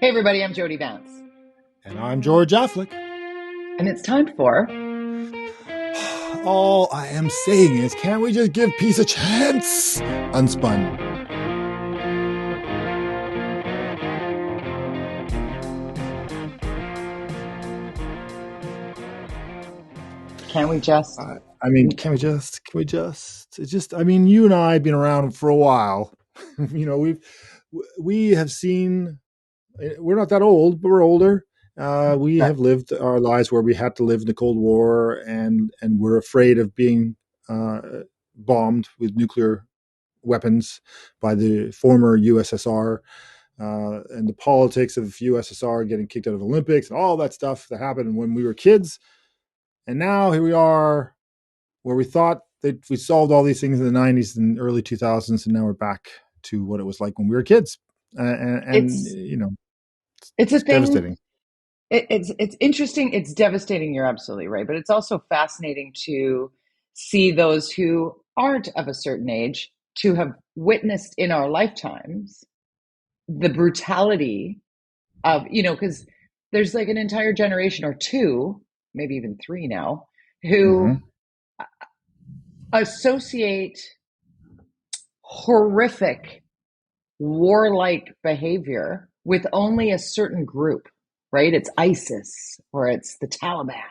Hey everybody, I'm Jody Vance. And I'm George-Affleck. And it's time for... All I am saying is, can't we just give peace a chance? UnSpun. Can we just... can we just, it's just, you and I have been around for a while. We have seen, we're not that old, but we're older. We have lived our lives where we had to live in the Cold War and we're afraid of being bombed with nuclear weapons by the former USSR, and the politics of USSR getting kicked out of Olympics and all that stuff that happened when we were kids. And now here we are where we thought that we solved all these things in the 90s and early 2000s, and now we're back to what it was like when we were kids. It's a thing. Devastating. It's interesting. It's devastating. You're absolutely right. But it's also fascinating to see those who aren't of a certain age to have witnessed in our lifetimes the brutality of, because there's like an entire generation or two, maybe even three now, who associate horrific warlike behavior with only a certain group, right? It's ISIS or it's the Taliban.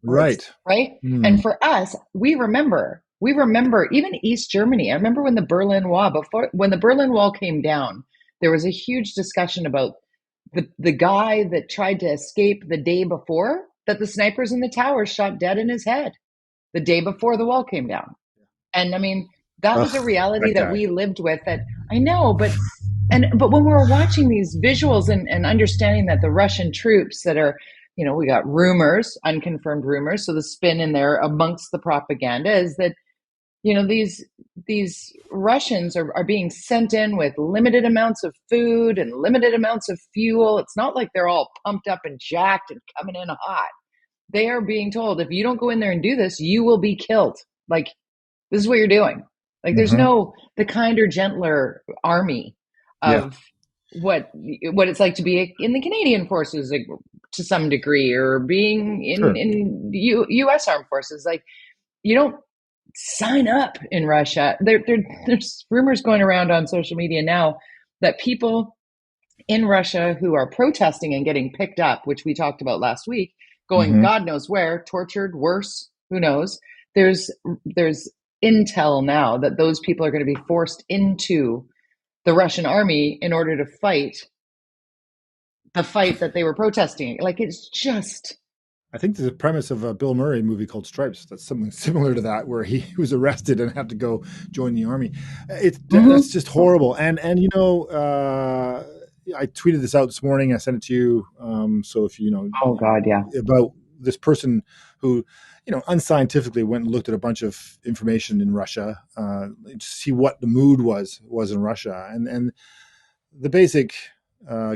Right. Right. And for us, we remember even East Germany. I remember when the Berlin Wall came down, there was a huge discussion about the guy that tried to escape the day before, that the snipers in the towers shot dead in his head the day before the wall came down. And that was a reality that we lived with. That I know, but when we're watching these visuals and understanding that the Russian troops that are, we got rumors, unconfirmed rumors. So the spin in there amongst the propaganda is that, these Russians are being sent in with limited amounts of food and limited amounts of fuel. It's not like they're all pumped up and jacked and coming in hot. They are being told, if you don't go in there and do this, you will be killed. Like, this is what you're doing. Like, there's no the kinder, gentler army of what it's like to be in the Canadian forces, like, to some degree, or being in U.S. armed forces. Like, you don't sign up in Russia. There's rumors going around on social media now that people in Russia who are protesting and getting picked up, which we talked about last week, going God knows where, tortured, worse, who knows. There's intel now that those people are going to be forced into the Russian army in order to fight the fight that they were protesting. Like, it's just... I think there's a premise of a Bill Murray movie called Stripes that's something similar to that, where he was arrested and had to go join the army. That's just horrible. And I tweeted this out this morning. I sent it to you. So if oh God, yeah, about this person who, unscientifically went and looked at a bunch of information in Russia to see what the mood was in Russia, and the basic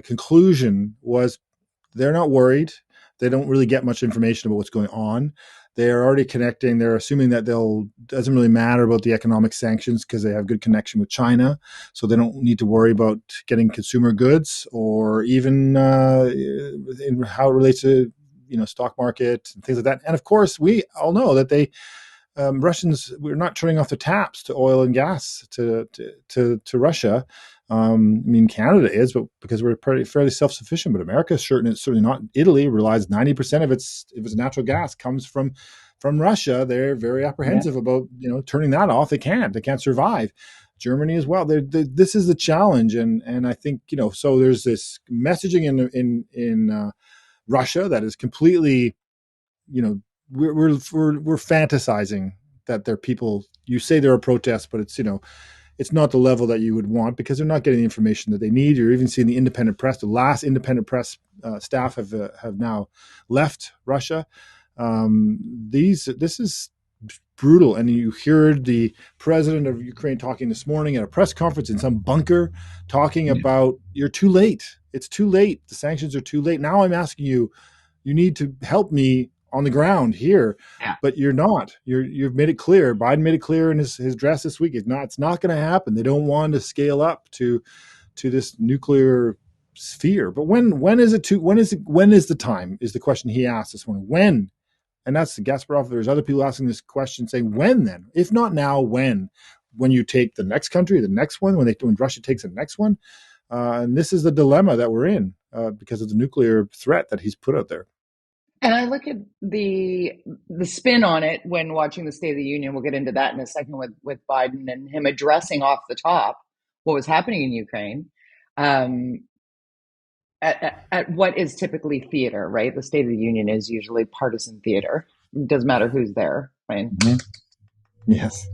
conclusion was they're not worried. They don't really get much information about what's going on. They're already connecting. They're assuming that doesn't really matter about the economic sanctions because they have good connection with China. So they don't need to worry about getting consumer goods or even in how it relates to, stock market and things like that. And of course, we all know that Russians, we're not turning off the taps to oil and gas to Russia. Canada is, but because we're fairly self-sufficient, but America is certainly not. Italy relies 90% of its natural gas comes from Russia. They're very apprehensive about turning that off. They can't survive. Germany as well. This is the challenge, and I think so. There's this messaging in Russia that is completely, we're fantasizing that they're people. You say they're a protest, but it's it's not the level that you would want because they're not getting the information that they need. You're even seeing the independent press. The last independent press staff have now left Russia. This is brutal. And you heard the president of Ukraine talking this morning at a press conference in some bunker, talking about you're too late. It's too late. The sanctions are too late. Now I'm asking you, you need to help me on the ground here, but you're not. You've made it clear. Biden made it clear in his address this week. It's not going to happen. They don't want to scale up to this nuclear sphere. But when is it when is the time is the question he asked this morning. When? And that's the Gasparov. There's other people asking this question saying, when then? If not now, when? When you take the next country, the next one, when Russia takes the next one. And this is the dilemma that we're in because of the nuclear threat that he's put out there. And I look at the spin on it when watching the State of the Union. We'll get into that in a second with Biden and him addressing off the top what was happening in Ukraine. At what is typically theater, right? The State of the Union is usually partisan theater. It doesn't matter who's there, right? Mm-hmm. Yes.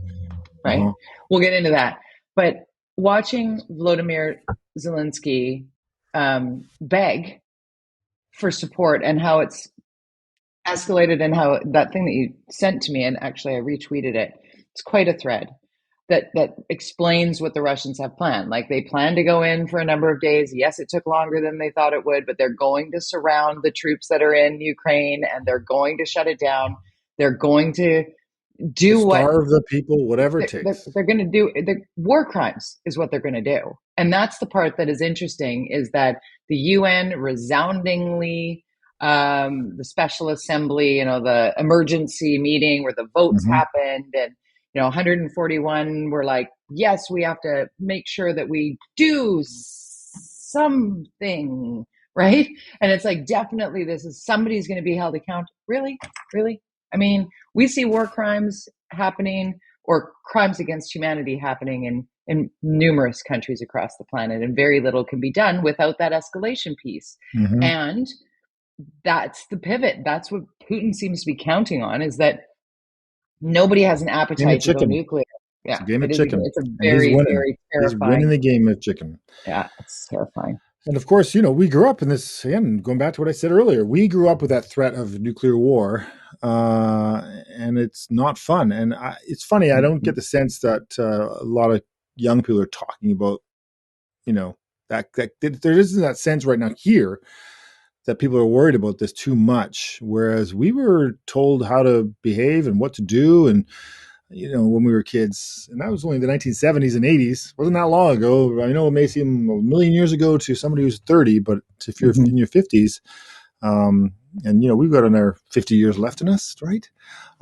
Right? Uh-huh. We'll get into that. But watching Volodymyr Zelensky beg for support and how it's escalated and how that thing that you sent to me, and actually I retweeted it, it's quite a thread that explains what the Russians have planned. Like, they plan to go in for a number of days. Yes, it took longer than they thought it would, but they're going to surround the troops that are in Ukraine and they're going to shut it down. They're going to starve the people, whatever it takes. They're going to do war crimes is what they're going to do. And that's the part that is interesting, is that the UN resoundingly, the special assembly, the emergency meeting where the votes happened, and 141 were like, yes, we have to make sure that we do something, right? And it's like, definitely somebody's going to be held accountable. Really? I mean, we see war crimes happening, or crimes against humanity happening in numerous countries across the planet, and very little can be done without that escalation piece. And that's the pivot. That's what Putin seems to be counting on, is that nobody has an appetite to go nuclear. Yeah, it's a game of chicken. It's a very, very terrifying. He's winning the game of chicken. Yeah, it's terrifying. And of course, we grew up in this, again, going back to what I said earlier, we grew up with that threat of nuclear war, and it's not fun. And it's funny, I don't get the sense that a lot of young people are talking about, that there isn't that sense right now here that people are worried about this too much, whereas we were told how to behave and what to do, and when we were kids, and that was only the 1970s and 80s. Wasn't that long ago. I know it may seem a million years ago to somebody who's 30, but if you're in your 50s, and we've got another 50 years left in us, right?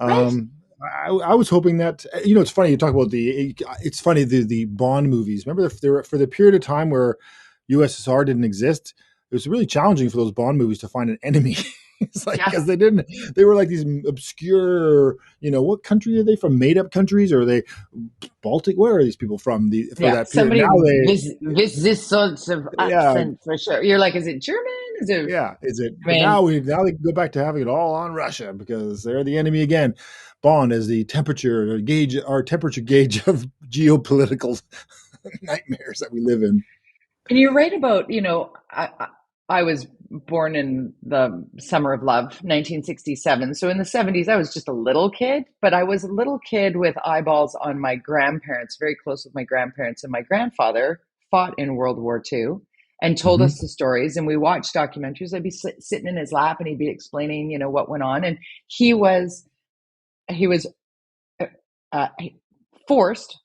I was hoping that, it's funny you talk about the Bond movies. Remember, for the period of time where USSR didn't exist, it was really challenging for those Bond movies to find an enemy. It's like, because they were like these obscure, what country are they from? Made up countries? Or are they Baltic? Where are these people from? For that period? Somebody with this sorts of accent for sure. You're like, is it German? Is it? Yeah, is it? Now they can go back to having it all on Russia because they're the enemy again. Bond as the temperature gauge of geopolitical nightmares that we live in. And you're right about, I was born in the summer of love, 1967. So in the 70s, I was just a little kid, but I was a little kid with eyeballs on my grandparents, very close with my grandparents. And my grandfather fought in World War II and told us the stories. And we watched documentaries. I'd be sitting in his lap and he'd be explaining, what went on. And he was forced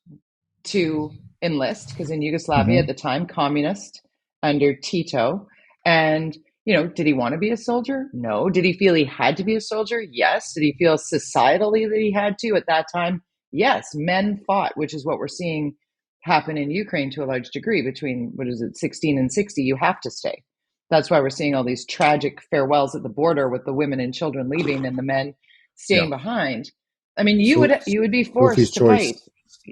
to enlist, because in Yugoslavia at the time, communist under Tito. And, did he want to be a soldier? No. Did he feel he had to be a soldier? Yes. Did he feel societally that he had to at that time? Yes. Men fought, which is what we're seeing happen in Ukraine to a large degree. Between, 16 and 60, you have to stay. That's why we're seeing all these tragic farewells at the border with the women and children leaving and the men staying behind. I mean, you would be forced to fight.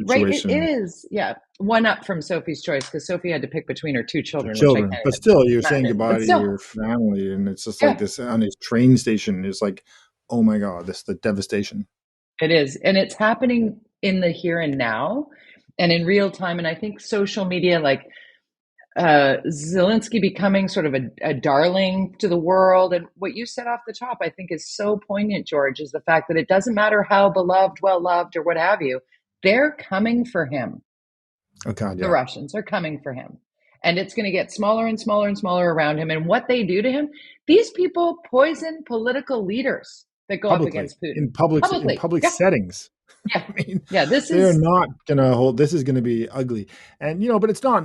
Right, it is. Yeah, one up from Sophie's Choice, because Sophie had to pick between her two children. But still, you're saying goodbye to your family, and it's just like this on his train station. It's like, oh my God, this is the devastation. It is, and it's happening in the here and now, and in real time. And I think social media, like Zelensky becoming sort of a darling to the world, and what you said off the top, I think is so poignant, George, is the fact that it doesn't matter how beloved, well loved, or what have you. They're coming for him. Oh God, yeah. The Russians are coming for him. And it's going to get smaller and smaller and smaller around him. And what they do to him, these people poison political leaders that go up against Putin. In public settings. Yeah. I mean, Yeah. This they're is, not gonna hold. This is gonna be ugly, and but it's not.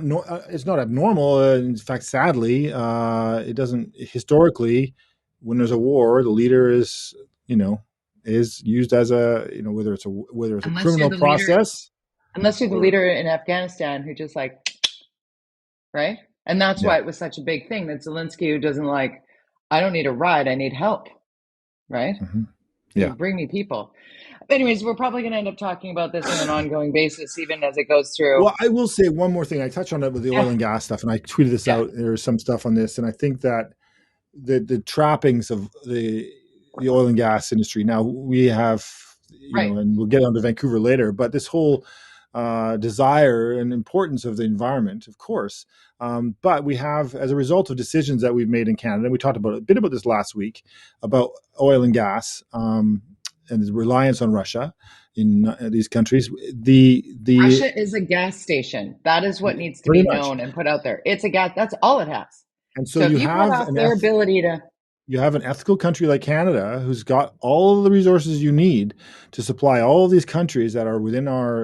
It's not abnormal. In fact, sadly, it doesn't historically. When there's a war, the leader is you know is used as a whether it's a unless you're criminal the leader, process unless you're the or leader in Afghanistan who just like, right? And that's yeah. why it was such a big thing that Zelensky, who doesn't like, I don't need a ride, I need help, right? Hmm. You Yeah. bring me people. Anyways, we're probably going to end up talking about this on an ongoing basis, even as it goes through. Well, I will say one more thing. I touched on it with the oil Yeah. and gas stuff, and I tweeted this Yeah. out. There's some stuff on this, and I think that the trappings of the oil and gas industry. Now we have, Right. and we'll get on to Vancouver later, but this whole desire and importance of the environment, of course. But we have, as a result of decisions that we've made in Canada, and we talked about a bit about this last week about oil and gas and the reliance on Russia in these countries. The Russia is a gas station. That is what needs to pretty be much, known and put out there. It's a gas. That's all it has. and so So if you you cut have off their ability to, an ethical country like Canada who's got all of the resources you need to supply all of these countries that are within our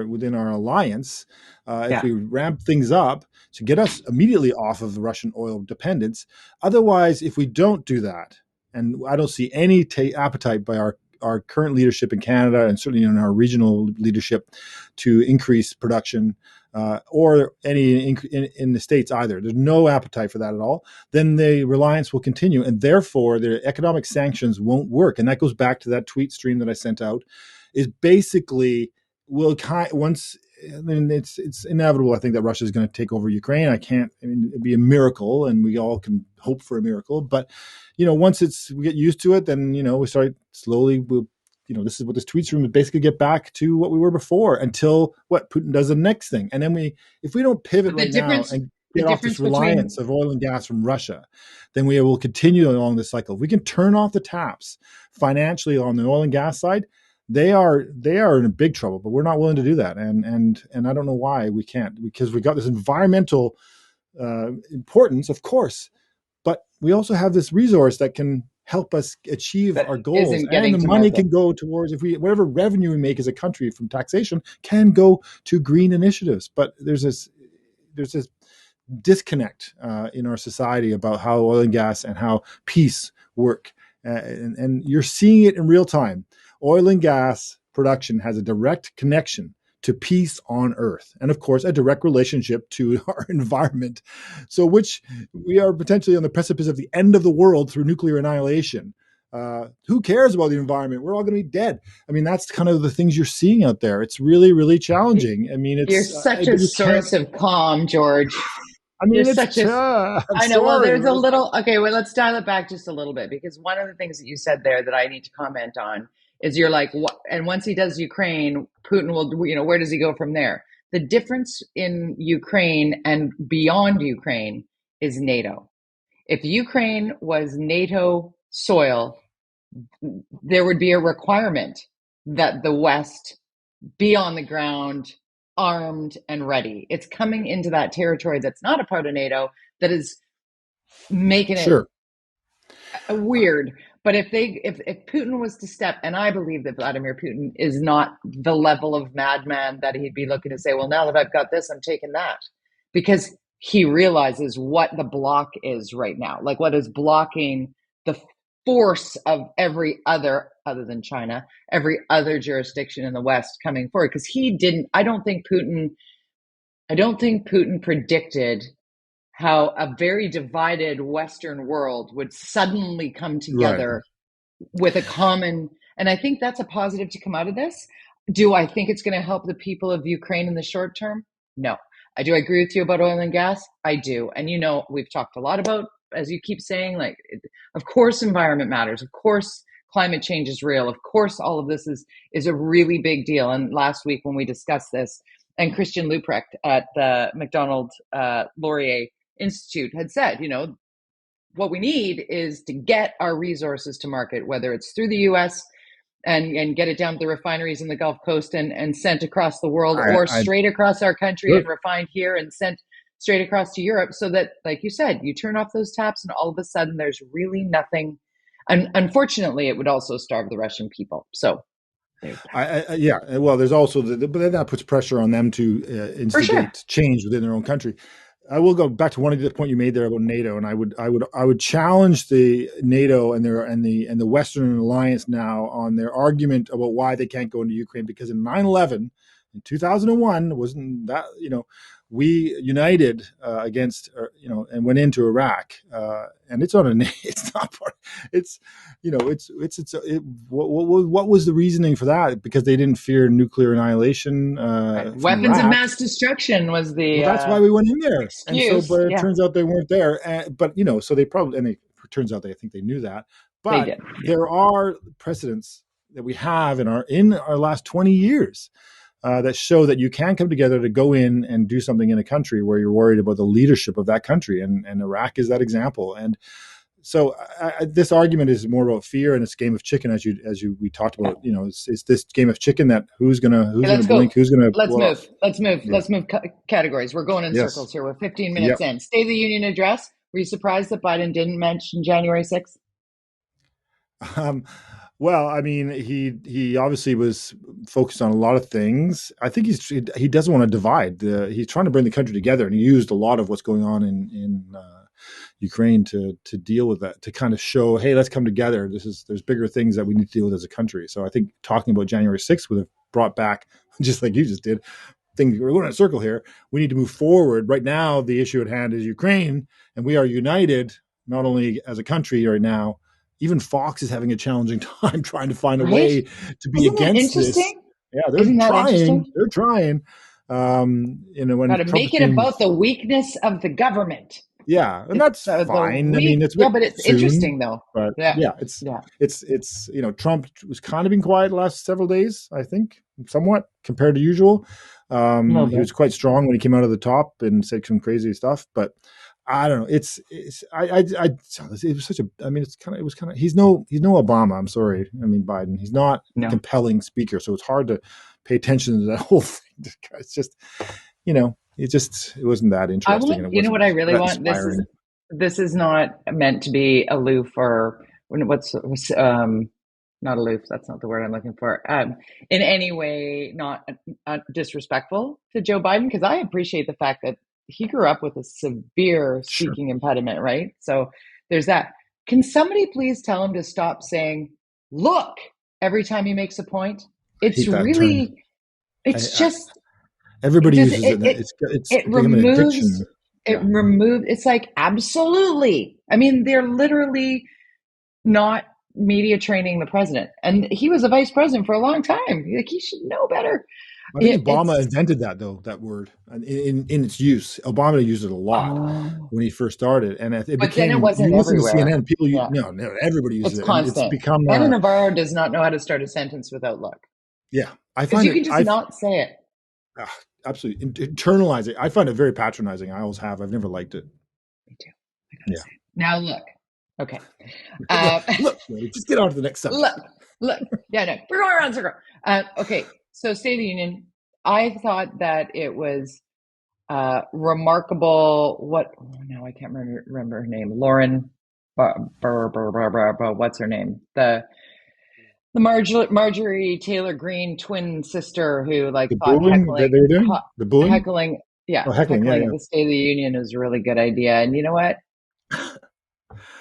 alliance. If yeah, we ramp things up to get us immediately off of the Russian oil dependence, otherwise, if we don't do that, and I don't see any appetite by our current leadership in Canada and certainly in our regional leadership to increase production or any in the States either. There's no appetite for that at all. Then the reliance will continue, and therefore the economic sanctions won't work. And that goes back to that tweet stream that I sent out. Is basically will once. I mean, it's inevitable. I think that Russia is going to take over Ukraine. I can't. I mean, it'd be a miracle, and we all can hope for a miracle. But once we get used to it, then we start slowly. This is what this tweet stream is basically get back to what we were before until what Putin does the next thing, and then if we don't pivot but right now and the get off this difference between reliance of oil and gas from Russia, then we will continue along this cycle. If we can turn off the taps financially on the oil and gas side, they are in big trouble. But we're not willing to do that, and I don't know why we can't, because we got this environmental importance, of course, but we also have this resource that can help us achieve that our goals, isn't and getting the to money market. can go towards whatever revenue we make as a country from taxation can go to green initiatives. But there's this disconnect in our society about how oil and gas and how peace work, and you're seeing it in real time. Oil and gas production has a direct connection to peace on earth, and of course a direct relationship to our environment, so which we are potentially on the precipice of the end of the world through nuclear annihilation. Who cares about the environment? We're all going to be dead. I mean, that's kind of the things you're seeing out there. It's really, really challenging. I mean, You're it's such but a you can't. source of calm, George. I You're mean, it's such a, I'm I know. Well, sorry. there's a little, okay, well, let's dial it back just a little bit, because one of the things that you said there that I need to comment on is you're like, what, and once he does Ukraine, Putin will, where does he go from there? The difference in Ukraine and beyond Ukraine is NATO. If Ukraine was NATO soil, there would be a requirement that the West be on the ground, armed and ready. It's coming into that territory that's not a part of NATO that is making it Sure. weird. But if Putin was to step, and I believe that Vladimir Putin is not the level of madman that he'd be looking to say, well, now that I've got this, I'm taking that, because he realizes what the block is right now, like what is blocking the force of every other than China, every other jurisdiction in the West coming forward. Because I don't think Putin predicted how a very divided Western world would suddenly come Right. together with a common. And I think that's a positive to come out of this. Do I think it's going to help the people of Ukraine in the short term? No. I do agree with you about oil and gas. I do. And we've talked a lot about, as you keep saying, like, of course, environment matters. Of course, climate change is real. Of course, all of this is a really big deal. And last week when we discussed this, and Christian Luprecht at the MacDonald Laurier Institute had said, what we need is to get our resources to market, whether it's through the US and get it down to the refineries in the Gulf Coast and sent across the world, or I straight across our country Sure. and refined here and sent straight across to Europe, so that, like you said, you turn off those taps and all of a sudden there's really nothing. And unfortunately, it would also starve the Russian people. So They're Yeah. Well, there's also but then that puts pressure on them to for sure. instigate change within their own country. I will go back to one of the point you made there about NATO, and I would challenge the NATO and the Western Alliance now on their argument about why they can't go into Ukraine, because in 9/11 in 2001 wasn't that, we united against, and went into Iraq, and it's on a it's not part, it's what was the reasoning for that? Because they didn't fear nuclear annihilation Right. from Weapons of Iraq. mass destruction was Well, the that's why we went in there. And so, excuse. but it Yeah, turns out they weren't there. But, so they probably, and it turns out I think they knew that. they But did. there are precedents that we have in our last 20 years that show that you can come together to go in and do something in a country where you're worried about the leadership of that country. And Iraq is that example. And so this argument is more about fear, and it's a game of chicken, as we talked about. It's this game of chicken that who's gonna Okay, let's blink, go. who's gonna Let's blow move. off. Let's move. Yeah. Let's move categories. We're going in Yes. circles here. We're 15 minutes Yep. in. State of the Union address. Were you surprised that Biden didn't mention January 6th? Well, I mean, he obviously was focused on a lot of things. I think he doesn't want to divide. He's trying to bring the country together, and he used a lot of what's going on in Ukraine to deal with that, to kind of show, hey, let's come together. There's bigger things that we need to deal with as a country. So I think talking about January 6th would have brought back, just like you just did, we're going in a circle here. We need to move forward. Right now, the issue at hand is Ukraine, and we are united, not only as a country right now. Even Fox is having a challenging time trying to find a Right? way to be Isn't that against this. interesting? Yeah, Isn't that interesting? They're trying. Got When to Trump make it became, about the weakness of the government. yeah, and It's that's the fine. I weak. mean, it's a Yeah, bit but it's soon, interesting though. but Yeah, yeah, yeah. it's Trump was kind of been quiet the last several days, I think, somewhat compared to usual. A little He bit. was quite strong when he came out of the top and said some crazy stuff, but I don't know. It was such a. I mean, it was kind of. He's no Obama. I'm sorry. I mean, Biden. He's not a No. compelling speaker, so it's hard to pay attention to that whole thing. It's just, it wasn't that interesting, and it You know wasn't what I really that want? inspiring. This is not meant to be aloof or not aloof. That's not the word I'm looking for. In any way, not disrespectful to Joe Biden, because I appreciate the fact that he grew up with a severe Sure, speaking impediment, right? So there's that. Can somebody please tell him to stop saying "look" every time he makes a point? I It's hate that term. really, it's just Everybody does uses it, it. it It's it become an removes addiction. Yeah. it's like absolutely. I mean, they're literally not media training the president, and he was a vice president for a long time. Like, he should know better. I think Obama It's invented that, though, that word, and in its use. Obama used it a lot oh, when he first started, and it but then it became. wasn't You listen to everywhere. CNN, people, Yeah, no, everybody uses it's it, and it's constant. become. Anna Navarro does not know how to start a sentence without "look," Yeah, I because find you it. can just not say it. Absolutely internalize it. I find it very patronizing. I always have. I've never liked it. Me too. I gotta Yeah. say it. Now look. Okay. Look, just get on to the next subject. Look. Yeah, no, we're going around in circle. Okay, so State of the Union. I thought that it was remarkable. Now I can't remember her name. Lauren. What's her name? The Marjorie Taylor Greene twin sister who The thought booing that they were doing, the booing. heckling Oh, heckling. Yeah, heckling at yeah. the State of the Union is a really good idea. And you know what? I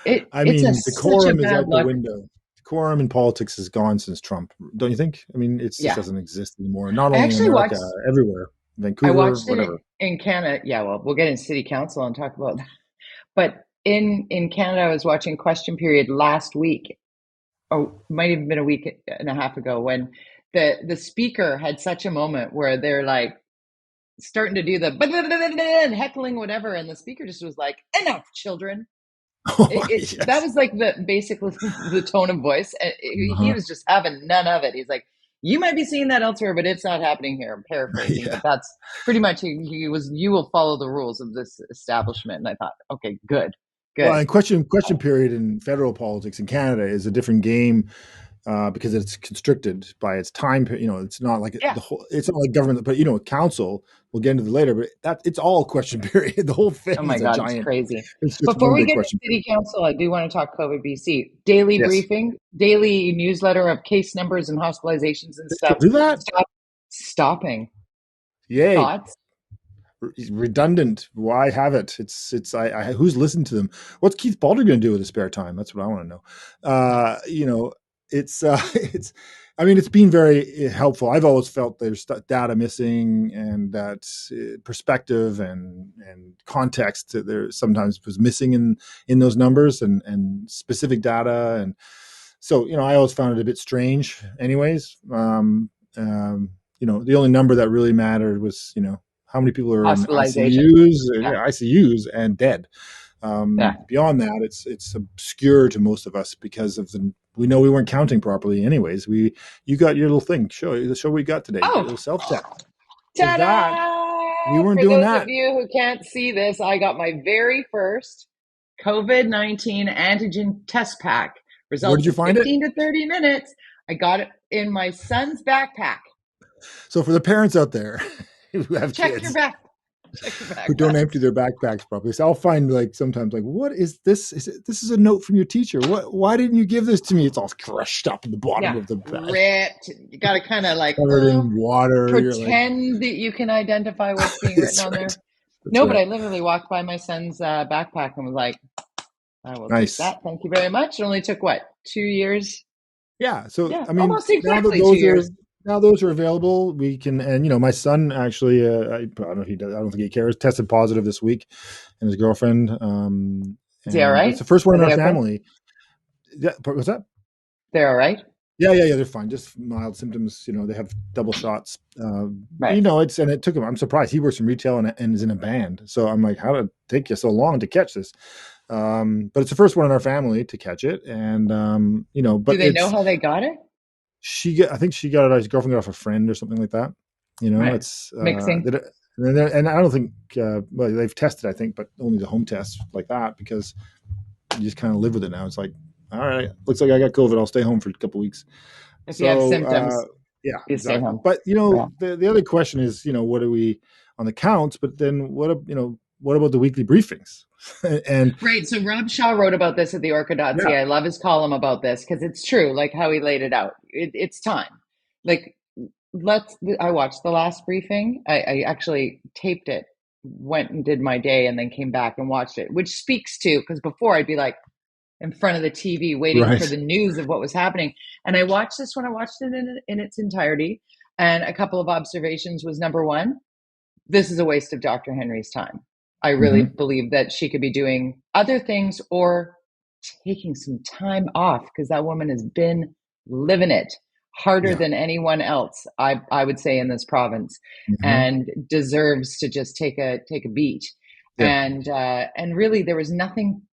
It's mean, such a decorum is bad out the look. window. Decorum in politics is gone since Trump, don't you think? I mean, it just Yeah. doesn't exist anymore. Not I only in actually America, watched everywhere, I Vancouver, watched it whatever. in Canada. Yeah, well, we'll get in City Council and talk about that. But in Canada, I was watching Question Period last week. Oh, might have been a week and a half ago, when the speaker had such a moment where they're like starting to do the and heckling whatever, and the speaker just was like, "Enough, children." Oh, That yes. was like basically the tone of voice. He Uh-huh. was just having none of it. He's like, "You might be seeing that elsewhere, but it's not happening here." I'm paraphrasing, Yeah. but that's pretty much he was. You will follow the rules of this establishment, and I thought, okay, good. Well, and question period in federal politics in Canada is a different game because it's constricted by its time. It's not like Yeah. the whole. It's not like government, but a council. We'll get into it later, but it's all question period. The whole Oh thing my is a God, it's giant. crazy. It's just Before one we big get to question period. City Council, I do want to talk COVID BC. Daily Yes, briefing, daily newsletter of case numbers and hospitalizations and they stuff. still do that. Stopping. Yay! Thoughts? Redundant. Why have it? Who's listened to them? What's Keith Balder going to do with his spare time? That's what I want to know. It's it's. I mean, it's been very helpful. I've always felt there's data missing, and that perspective and context there sometimes was missing in those numbers and specific data. And so I always found it a bit strange. Anyways, the only number that really mattered was how many people are in Hospitalization. Yeah. ICUs and dead. Yeah. Beyond that, it's obscure to most of us because we know we weren't counting properly. Anyways, you got your little thing. Show what you got today. Your Oh, little self test. So that we ta-da! weren't For doing those of that. you who can't see this, I got my very first COVID-19 antigen test pack. Where did Results you in find it? 15 to 30 minutes. I got it in my son's backpack. So for the parents out there who have Check your kids back. Check your who don't backpack. empty their backpacks properly, so I'll find sometimes what is this? This is a note from your teacher? Why didn't you give this to me? It's all crushed up in the bottom Yeah, of the bag, ripped. You got to kind of covered in water. You're like, pretend that you can identify what's being written that's on right. there. That's No, but right. I literally walked by my son's backpack and was like, I will take Nice. that. Thank you very much. It only took what, 2 years? Yeah. So Yeah, I mean, almost exactly 2 years. now those are available. We can, and my son actually, I don't know if he does. I don't think he cares. Tested positive this week, and his girlfriend. Is he all And but it's right? the first one Are in our they okay? family. Yeah. What's that? They're all right? Yeah. They're fine. Just mild symptoms. They have double shots. Right. It took him. I'm surprised he works in retail and is in a band. So I'm like, how did it take you so long to catch this? But it's the first one in our family to catch it, and Do but they know how they got it? I think she got it. His girlfriend got it off a friend or something like that. Right. It's Mixing. and I don't think well, they've tested, I think, but only the home test like that, because you just kind of live with it now. It's like, all right, looks like I got COVID. I'll stay home for a couple of weeks. If you have So symptoms, yeah, you stay exactly. home. But Yeah. the other question is, what are we on the counts? But then what about the weekly briefings? And Right. So Rob Shaw wrote about this at the yeah, Orca.ca. I love his column about this because it's true, like how he laid it out. It's time. Like, I watched the last briefing. I actually taped it, went and did my day, and then came back and watched it, which speaks to, because before I'd be like in front of the TV waiting for right, the news of what was happening. And I watched this when I watched it in its entirety. And a couple of observations was, number one, this is a waste of Dr. Henry's time. I really hmm, believe that she could be doing other things or taking some time off, because that woman has been living it harder yeah, than anyone else, I would say, in this province, hmm, and deserves to just take a beat. yeah, And really, there was nothing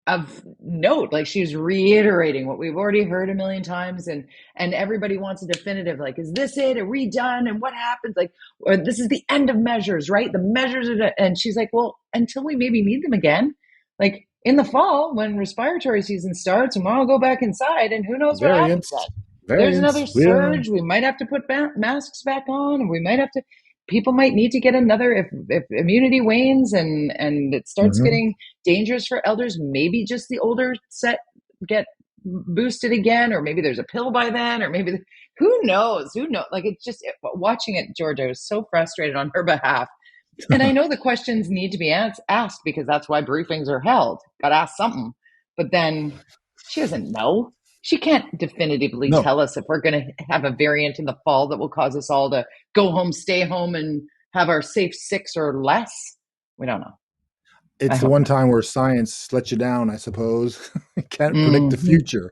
of note. Like, she was reiterating what we've already heard a million times, and everybody wants a definitive, like, is this it? Are we done? And what happens? Like, or this is the end of measures, right? The measures are and she's like, well, until we maybe need them again, like in the fall when respiratory season starts, and we'll all go back inside, and who knows what happens then. variants, There's another Well, surge. We might have to put masks back on, and we might have to, people might need to get another, if immunity wanes and it starts hmm, getting dangerous for elders, maybe just the older set get boosted again, or maybe there's a pill by then, or maybe, who knows, like, it's just, watching it, George, I was so frustrated on her behalf. And I know the questions need to be asked, because that's why briefings are held. Got to ask something. But then she doesn't know. She can't definitively no, tell us if we're going to have a variant in the fall that will cause us all to go home, stay home, and have our safe 6 or less. We don't know. I it's the hope one not. time where science lets you down, I suppose. Can't predict the Mm-hmm. future.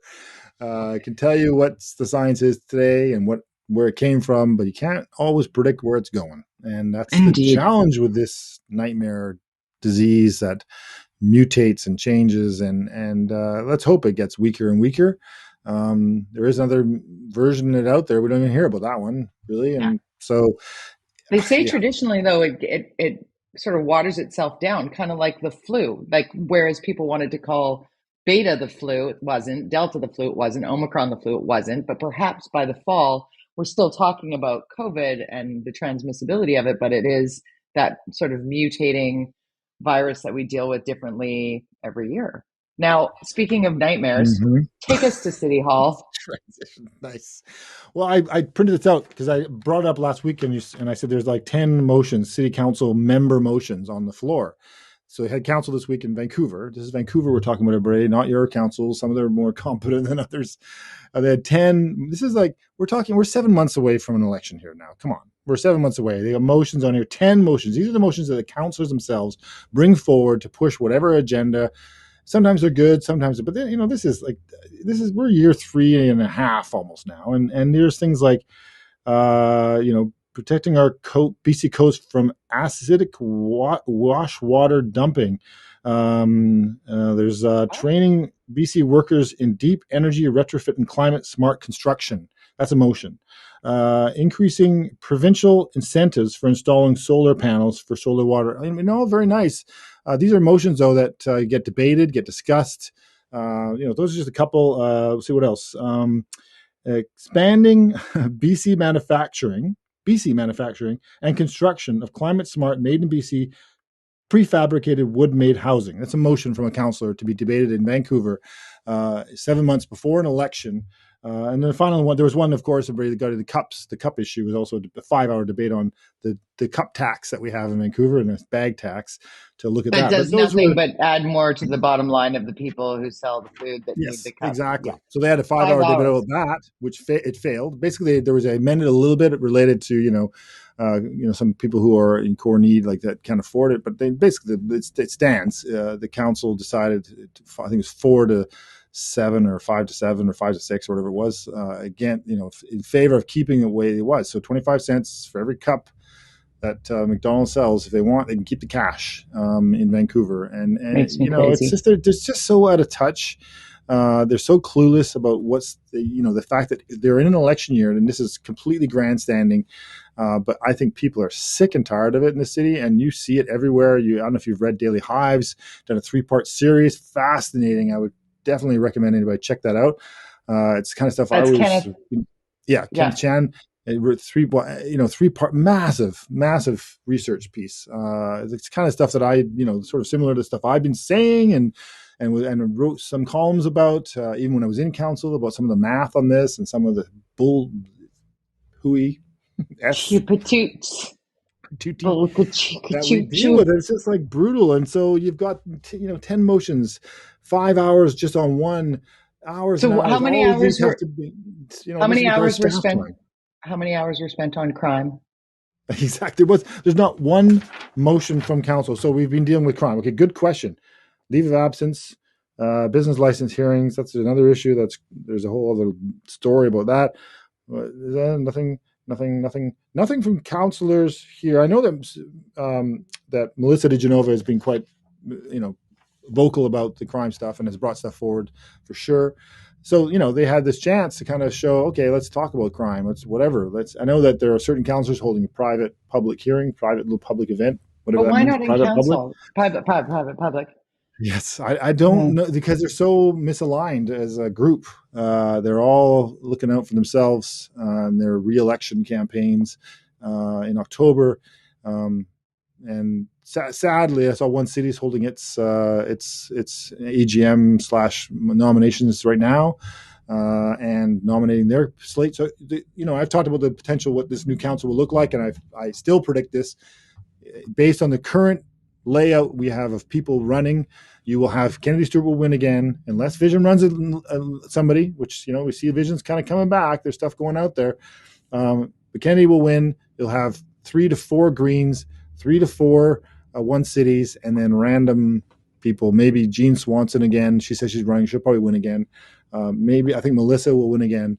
I can tell you what the science is today and where it came from, but you can't always predict where it's going. And that's the Indeed. challenge with this nightmare disease that mutates and changes. And let's hope it gets weaker and weaker. There is another version of it out there. We don't even hear about that one really, Yeah. and so They say yeah, traditionally, though, it sort of waters itself down, kind of like the flu. Like, whereas people wanted to call Beta the flu it wasn't, Delta the flu it wasn't, Omicron the flu it wasn't, but perhaps by the fall we're still talking about COVID and the transmissibility of it, but it is that sort of mutating virus that we deal with differently every year. Now, speaking of nightmares, take us to City Hall. Transition. Nice. Well, I printed this out because I brought it up last week and I said there's like 10 motions, city council member motions on the floor. So we had council this week in Vancouver. This is Vancouver we're talking about, everybody, not your council. Some of them are more competent than others. They had 10. This is like, we're 7 months away from an election here now. Come on. We're 7 months away. They got motions on here, 10 motions. These are the motions that the councilors themselves bring forward to push whatever agenda. Sometimes they're good, sometimes, but then, we're year 3.5 almost now. And there's things like, protecting our BC coast from acidic wash water dumping. There's training BC workers in deep energy retrofit and climate smart construction. That's a motion. Increasing provincial incentives for installing solar panels for solar water. All very nice. These are motions, though, that get debated, get discussed. Those are just a couple. Let's see what else. Expanding BC manufacturing and construction of climate smart, made in BC, prefabricated wood-made housing. That's a motion from a councillor to be debated in Vancouver 7 months before an election. And then the final one, there was one, of course, everybody that got to the cups. The cup issue was also a 5-hour debate on the cup tax that we have in Vancouver and the bag tax to look at that. That does nothing but add more to the bottom line of the people who sell the food that need the cup. Exactly. Yeah. So they had a 5-hour debate about that, which it failed. Basically, there was amended a little bit related to, some people who are in core need, like that, can't afford it. But they basically, it stands. The council decided, I think it was 4-7 or 5-7 or 5-6 or whatever it was, again, in favor of keeping it the way it was. So 25 cents for every cup that McDonald's sells. If they want, they can keep the cash in Vancouver. And it's just, they're just so out of touch. They're so clueless about what's the fact that they're in an election year, and this is completely grandstanding. But I think people are sick and tired of it in the city, and you see it everywhere. I don't know if you've read Daily Hives, done a 3-part series, fascinating. I would definitely recommend anybody check that out. It's the kind of stuff That's Kenneth Chan. It wrote 3-part massive research piece. It's the kind of stuff that I, sort of similar to stuff I've been saying and wrote some columns about, even when I was in council, about some of the math on this and some of the bull hooey that we deal with. It's just like brutal. And so you've got 10 motions, 5 hours just on 1 hour. So how many hours were spent? Time. How many hours were spent on crime? Exactly. There's not one motion from council. So we've been dealing with crime. Okay, good question. Leave of absence, business license hearings. That's another issue. There's a whole other story about that. Nothing from councillors here. I know that Melissa DeGenova has been quite, vocal about the crime stuff and has brought stuff forward for sure. So, they had this chance to kind of show, okay, let's talk about crime. I know that there are certain councillors holding a private public hearing, private little public event, whatever. But why not in council? Private public. Yes, I don't know, because they're so misaligned as a group. They're all looking out for themselves in their re-election campaigns in October. And sadly, I saw one city's holding its AGM / nominations right now and nominating their slate. So, I've talked about the potential what this new council will look like, and I still predict this based on the current layout we have of people running. You will have Kennedy-Stewart will win again, unless Vision runs somebody, which, we see Vision's kind of coming back. There's stuff going out there. But Kennedy will win. You'll have 3 to 4 Greens, 3 to 4 one cities, and then random people. Maybe Jean Swanson again. She says she's running. She'll probably win again. Maybe I think Melissa will win again.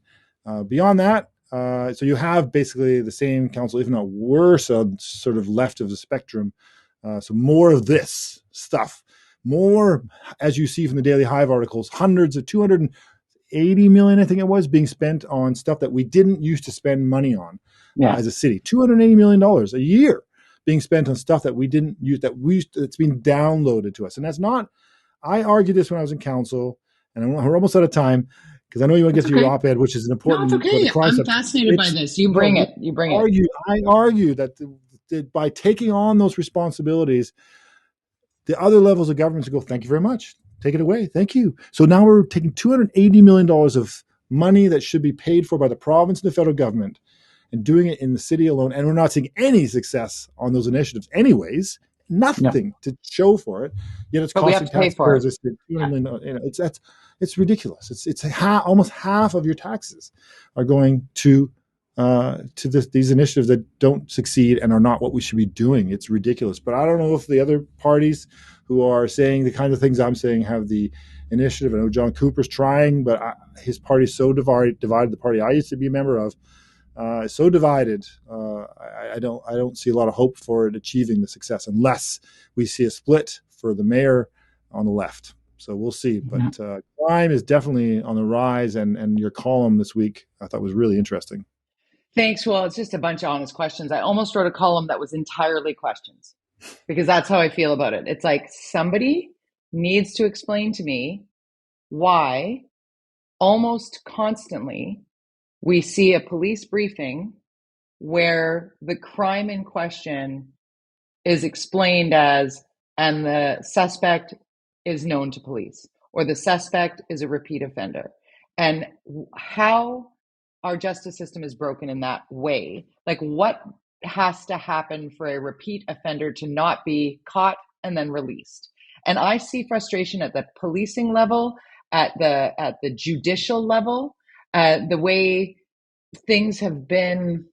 Beyond that, so you have basically the same council, if not worse, sort of left of the spectrum. So more of this stuff, more, as you see from the Daily Hive articles, hundreds of 280 million, I think it was, being spent on stuff that we didn't used to spend money on as a city. $280 million a year being spent on stuff that we didn't use, that's been downloaded to us. And that's not, I argued this when I was in council, and we're almost out of time because I know you want to get to your op-ed, which is an No, it's important okay. I'm concept. fascinated by this. You bring it. You bring it. I argue that by taking on those responsibilities, the other levels of government go, thank you very much. Take it away. Thank you. So now we're taking $280 million of money that should be paid for by the province and the federal government and doing it in the city alone. And we're not seeing any success on those initiatives anyways. Nothing to show for it. Yet it's costing taxpayers $200 million. It's ridiculous. It's almost half of your taxes are going to these initiatives that don't succeed and are not what we should be doing. It's ridiculous. But I don't know if the other parties who are saying the kind of things I'm saying have the initiative. I know John Cooper's trying, but his party's so divided. The party I used to be a member of is so divided. I don't see a lot of hope for it achieving the success unless we see a split for the mayor on the left. So we'll see. But crime is definitely on the rise, and your column this week I thought was really interesting. Thanks. Well, it's just a bunch of honest questions. I almost wrote a column that was entirely questions because that's how I feel about it. It's like somebody needs to explain to me why almost constantly we see a police briefing where the crime in question is explained as, and the suspect is known to police, or the suspect is a repeat offender. And how our justice system is broken in that way. Like, what has to happen for a repeat offender to not be caught and then released? And I see frustration at the policing level, at the judicial level, the way things have been,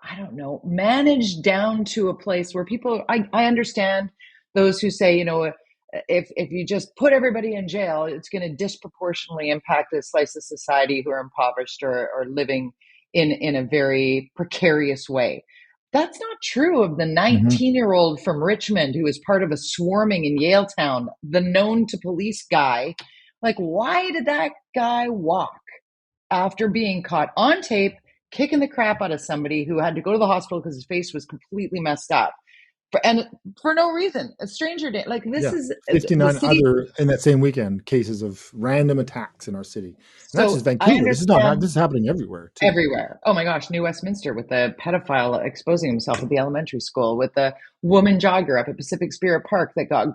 I don't know, managed down to a place where people, I understand those who say, if you just put everybody in jail, it's going to disproportionately impact a slice of society who are impoverished or living in a very precarious way. That's not true of the 19-year-old from Richmond who is part of a swarming in Yaletown, the known to police guy. Like, why did that guy walk after being caught on tape, kicking the crap out of somebody who had to go to the hospital because his face was completely messed up? For no reason, a stranger did. Like, this is 59 other in that same weekend cases of random attacks in our city. And that's just Vancouver. This is happening everywhere too. Everywhere. Oh my gosh, New Westminster with the pedophile exposing himself at the elementary school, with the woman jogger up at Pacific Spirit Park that got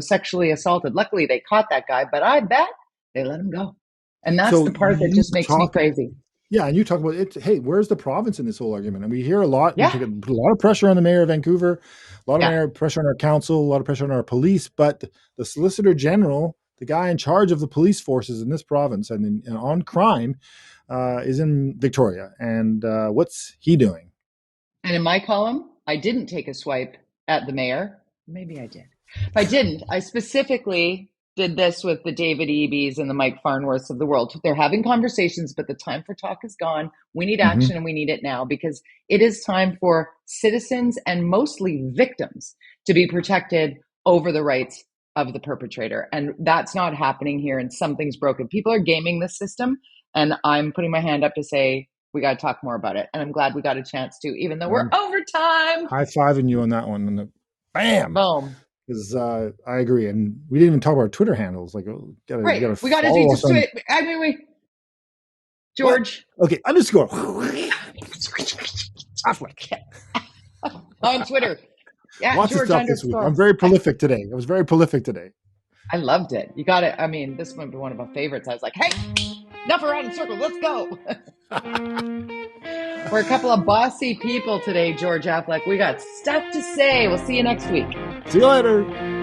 sexually assaulted. Luckily, they caught that guy, but I bet they let him go. And that's the part that just makes me crazy. Yeah, and you talk about it. Hey, where's the province in this whole argument? And we hear a lot. We put a lot of pressure on the mayor of Vancouver, a lot of pressure on our council, a lot of pressure on our police. But the Solicitor General, the guy in charge of the police forces in this province and on crime, is in Victoria. And what's he doing? And in my column, I didn't take a swipe at the mayor. Maybe I did. If I didn't, I specifically did this with the David Eby's and the Mike Farnworths of the world. They're having conversations, but the time for talk is gone. We need action, and we need it now, because it is time for citizens and mostly victims to be protected over the rights of the perpetrator. And that's not happening here, and something's broken. People are gaming the system, and I'm putting my hand up to say, we got to talk more about it. And I'm glad we got a chance to, even though we're over time. High-fiving you on that one. And bam! Boom. Because I agree, and we didn't even talk about our Twitter handles. Like, we got to do just tweet. I mean, George. What? Okay, underscore. On Twitter. Yeah, lots George of stuff this week. I'm very prolific today. I was very prolific today. I loved it. You got it. I mean, this might be one of my favorites. I was like, hey, enough around in circles. Let's go. We're a couple of bossy people today, George-Affleck. We got stuff to say. We'll see you next week. See you later.